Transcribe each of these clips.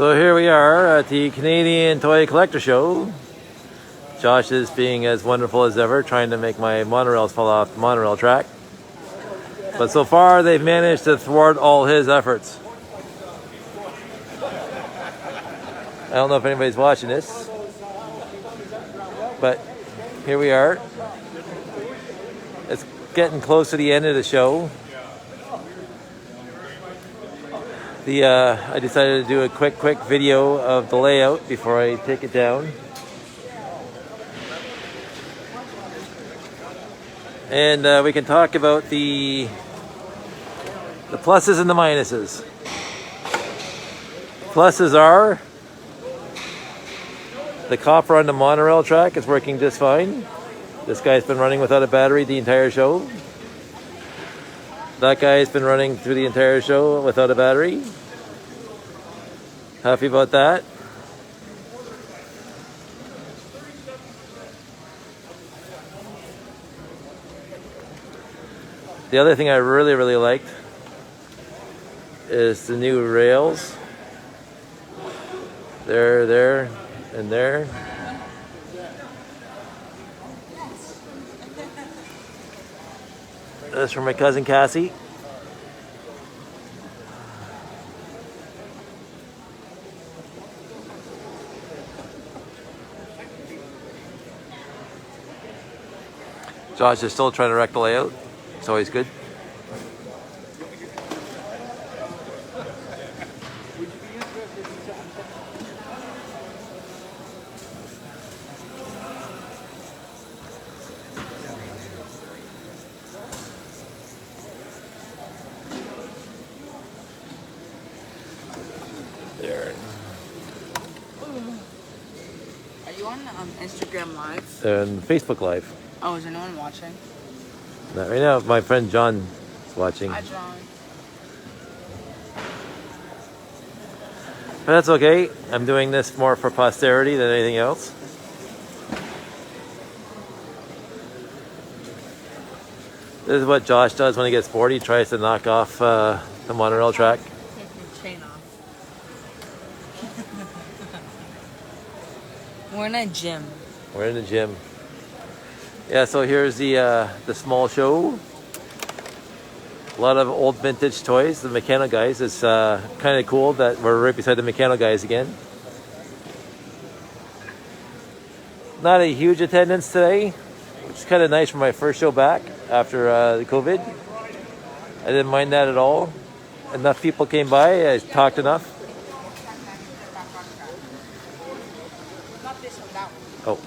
So here we are at the Canadian Toy Collector Show. Josh is being as wonderful as ever, trying to make my monorails fall off the monorail track. But so far, they've managed to thwart all his efforts. I don't know if anybody's watching this, but here we are. It's getting close to the end of the show. I decided to do a quick video of the layout before I take it down. And we can talk about the pluses and the minuses. Pluses are the copper on the monorail track is working just fine. This guy's been running without a battery the entire show. That guy's been running through the entire show without a battery. Happy about that. The other thing I really liked is the new rails. There, and there. That's from my cousin Cassie. Josh is still trying to wreck the layout. It's always good. There. Are you on Instagram Live? And Facebook Live. Oh, is anyone watching? Not right now. My friend John is watching. Hi, John. But that's okay. I'm doing this more for posterity than anything else. This is what Josh does when he gets bored. He tries to knock off the monorail track. Take your chain off. We're in a gym. We're in the gym. Yeah, so here's the small show. A lot of old vintage toys. The Mechano guys. It's kind of cool that we're right beside the Mechano guys again. Not a huge attendance today, which is kind of nice for my first show back after the COVID. I didn't mind that at all. Enough people came by. I talked enough. Oh.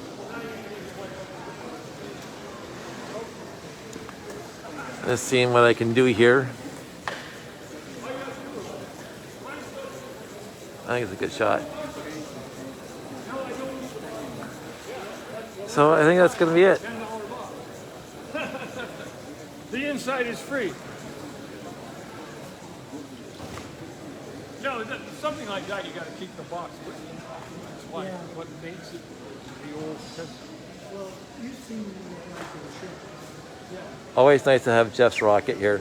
Let's see what I can do here. I think it's a good shot. So I think that's going to be it. The inside is free. No, something like that, you got to keep the box. That's why. Yeah. What makes it the old test. Well, you've seen me like the show. Yeah. Always nice to have Jeff's rocket here.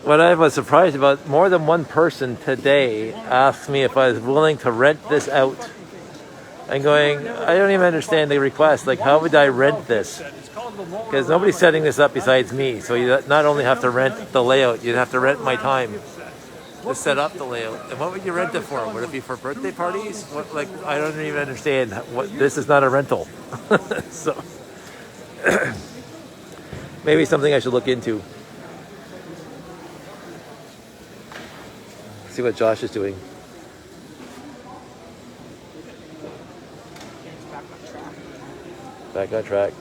What I was surprised about, more than one person today asked me if I was willing to rent this out. I'm going, I don't even understand the request. Like, how would I rent this? Because nobody's setting this up besides me. So you not only have to rent the layout, you'd have to rent my time to set up the layout. And what would you rent it for? Would it be for birthday parties? What, like, I don't even understand. What, this is not a rental. So maybe something I should look into. See what Josh is doing. Back on track.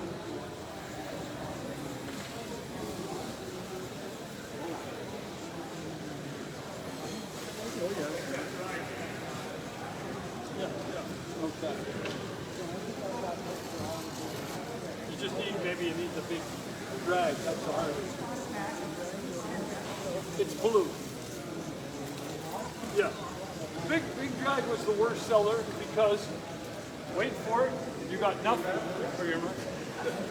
You just need, maybe you need the big drag, that's all. It's blue. Yeah. Big drag was the worst seller because, wait for it, you got nothing for your money.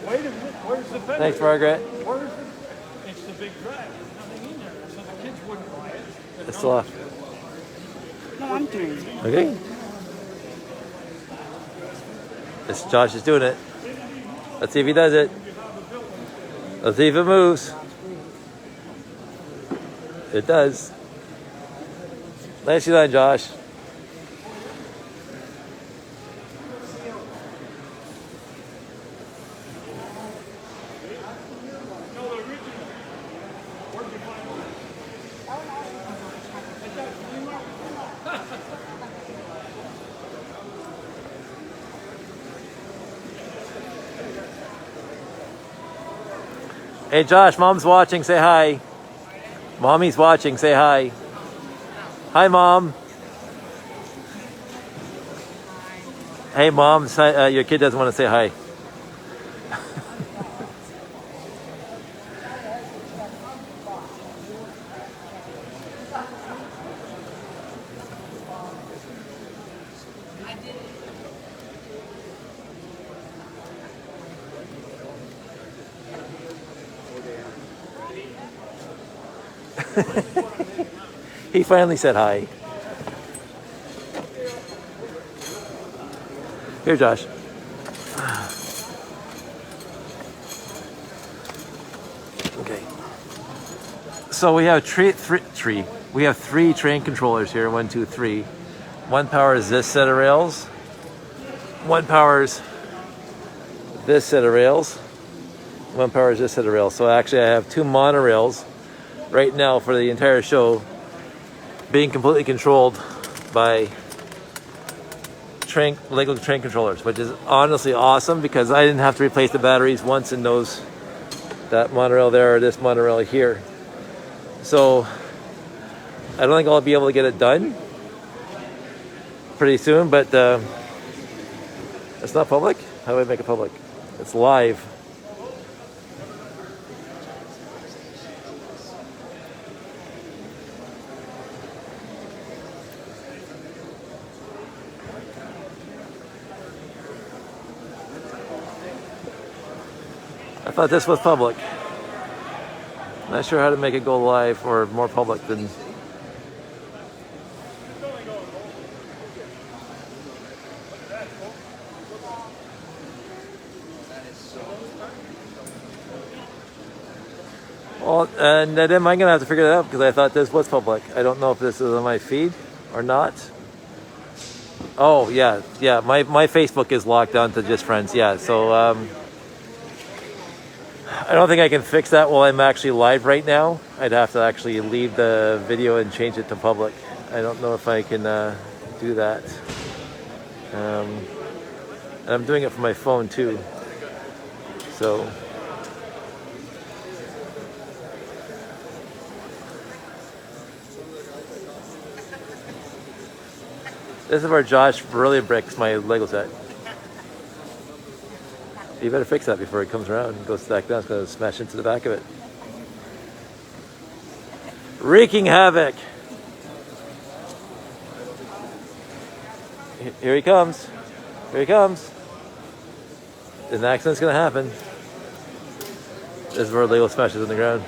Wait a minute, where's the fender? Thanks, Margaret. Where's the, it's the big drag, there's nothing in there, so the kids wouldn't buy it. It's still off. No, I'm doing it. Okay. This Josh is doing it. Let's see if he does it. Let's see if it moves. It does. Nicely done, Josh. Hey Josh, Mom's watching, say hi. Mommy's watching, say hi. Hi Mom. Hey Mom, your kid doesn't want to say hi. He finally said hi. Here, Josh. Okay. So we have we have three train controllers here. 1, 2, 3. One powers this set of rails. One powers this set of rails. One powers this set of rails. So actually I have two monorails right now for the entire show being completely controlled by Lego train controllers, which is honestly awesome because I didn't have to replace the batteries once in that monorail there or this monorail here. So I don't think I'll be able to get it done pretty soon, but it's not public. How do I make it public? It's live. I thought this was public. Not sure how to make it go live or more public than. Well, and then I'm gonna have to figure that out because I thought this was public. I don't know if this is on my feed or not. Oh yeah. My Facebook is locked down to just friends. Yeah, so. I don't think I can fix that while I'm actually live right now. I'd have to actually leave the video and change it to public. I don't know if I can do that. And I'm doing it from my phone too. So. This is where Josh really breaks my Lego set. You better fix that before it comes around and goes back down. It's going to smash into the back of it. Wreaking havoc. Here he comes. Here he comes. An accident's going to happen. This is where Lego smashes on the ground.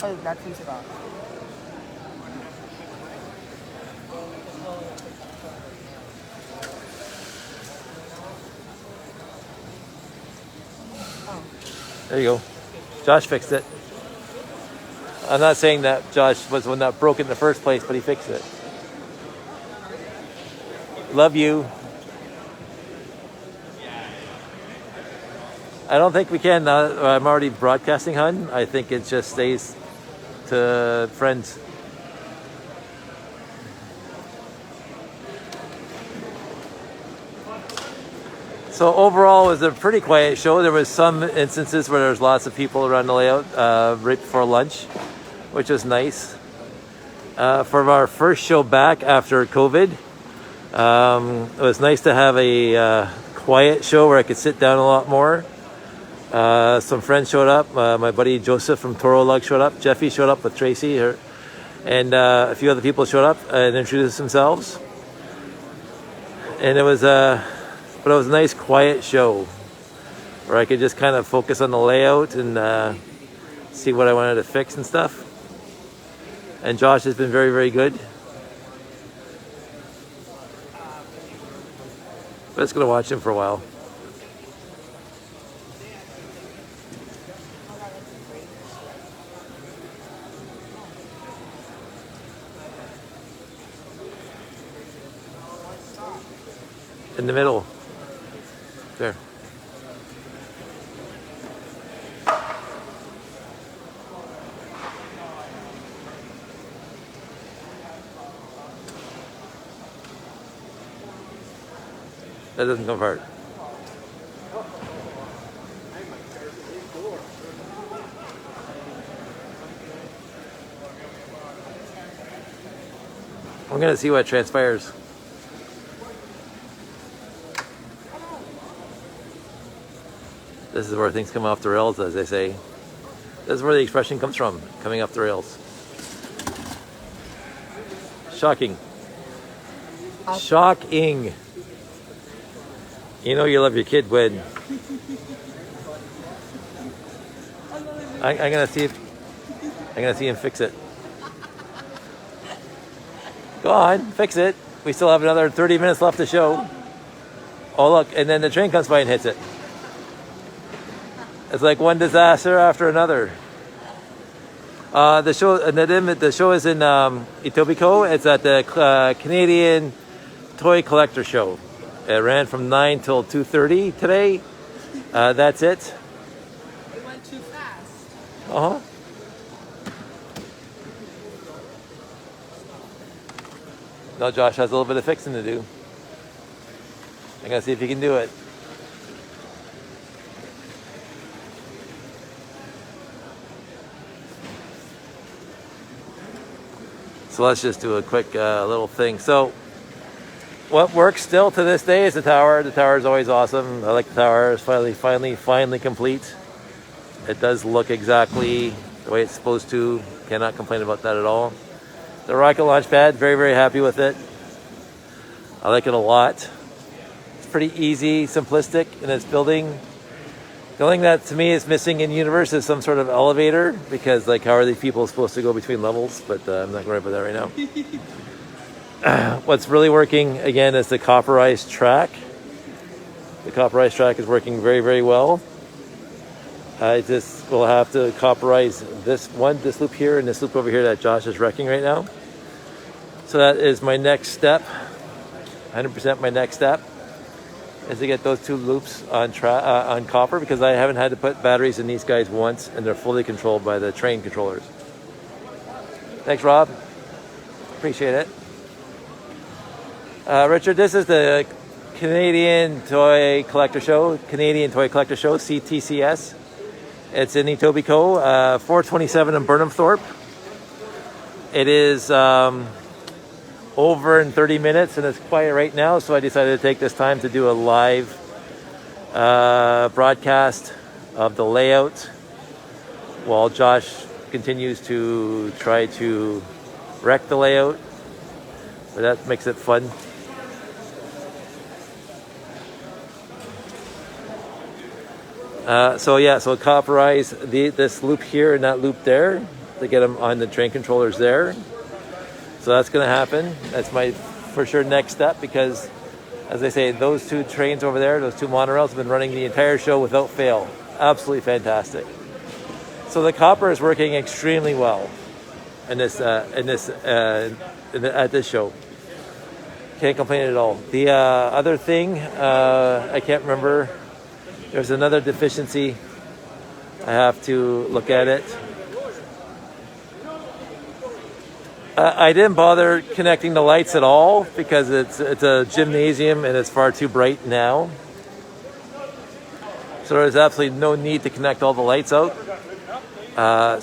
Oh, that seems about. There you go. Josh fixed it. I'm not saying that Josh was the one that broke it in the first place, but he fixed it. Love you. I don't think we can. I'm already broadcasting, hun. I think it just stays to friends. So overall, it was a pretty quiet show. There was some instances where there was lots of people around the layout right before lunch, which was nice. For our first show back after COVID, it was nice to have a quiet show where I could sit down a lot more. Some friends showed up. My buddy Joseph from Toro Lug showed up. Jeffy showed up with Tracy, and a few other people showed up and introduced themselves. And it was a nice quiet show where I could just kind of focus on the layout and see what I wanted to fix and stuff. And Josh has been very, very good. But it's gonna watch him for a while. In the middle. There. That doesn't come apart. I'm gonna see what transpires. This is where things come off the rails, as they say. This is where the expression comes from, coming off the rails. Shocking. Shocking. You know you love your kid when... I'm gonna see him fix it. Go on, fix it. We still have another 30 minutes left to show. Oh look, and then the train comes by and hits it. It's like one disaster after another. The show is in Etobicoke. It's at the Canadian Toy Collector Show. It ran from 9 till 2:30 today. That's it. It went too fast. Uh-huh. Now Josh has a little bit of fixing to do. I'm gonna see if he can do it. So let's just do a quick little thing. So what works still to this day is the tower. The tower is always awesome. I like the tower. It's finally complete. It does look exactly the way it's supposed to. Cannot complain about that at all. The rocket launch pad, very, very happy with it. I like it a lot. It's pretty easy, simplistic in its building. The only thing that to me is missing in Universe is some sort of elevator, because like how are these people supposed to go between levels? But I'm not going to worry about that right now. What's really working again is the copperized track. The copperized track is working very, very well. I just will have to copperize this loop here and this loop over here that Josh is wrecking right now. So that is my next step. 100% my next step is to get those two loops on copper, because I haven't had to put batteries in these guys once, and they're fully controlled by the train controllers. Thanks, Rob. Appreciate it. Richard, this is the Canadian Toy Collector Show, CTCS. It's in Etobicoke, 427 in Burnhamthorpe. It is over in 30 minutes, and it's quiet right now, so I decided to take this time to do a live broadcast of the layout while Josh continues to try to wreck the layout, but that makes it fun. So copperize this loop here and that loop there to get them on the train controllers there. So that's going to happen. That's my for sure next step, because as I say, those two trains over there, those two monorails have been running the entire show without fail. Absolutely fantastic. So the copper is working extremely well at this show. Can't complain at all. The other thing, I can't remember. There's another deficiency. I have to look at it. I didn't bother connecting the lights at all because it's a gymnasium and it's far too bright now. So there's absolutely no need to connect all the lights out.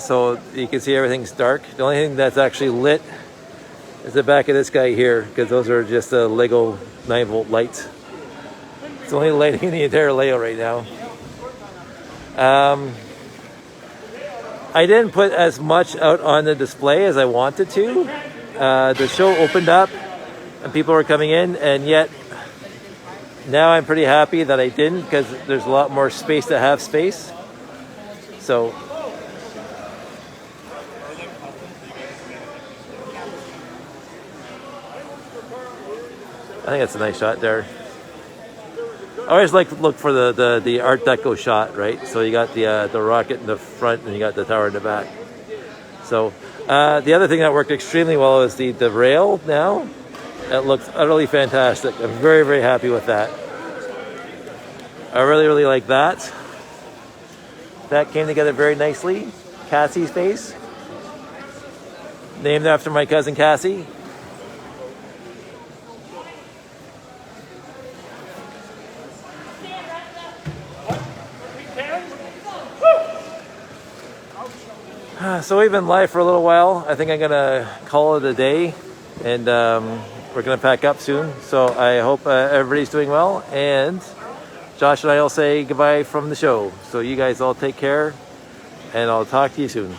So you can see everything's dark. The only thing that's actually lit is the back of this guy here, because those are just Lego 9-volt lights. It's the only lighting in the entire layout right now. I didn't put as much out on the display as I wanted to. The show opened up and people were coming in, and yet now I'm pretty happy that I didn't, because there's a lot more space to have space. So I think that's a nice shot there. I always like to look for the Art Deco shot, right? So you got the rocket in the front and you got the tower in the back. So the other thing that worked extremely well is the rail now. It looks utterly fantastic. I'm very, very happy with that. I really, really like that. That came together very nicely. Cassie's face. Named after my cousin Cassie. So we've been live for a little while. I think I'm gonna call it a day, and we're gonna pack up soon. So I hope everybody's doing well, and Josh and I will say goodbye from the show. So you guys all take care, and I'll talk to you soon.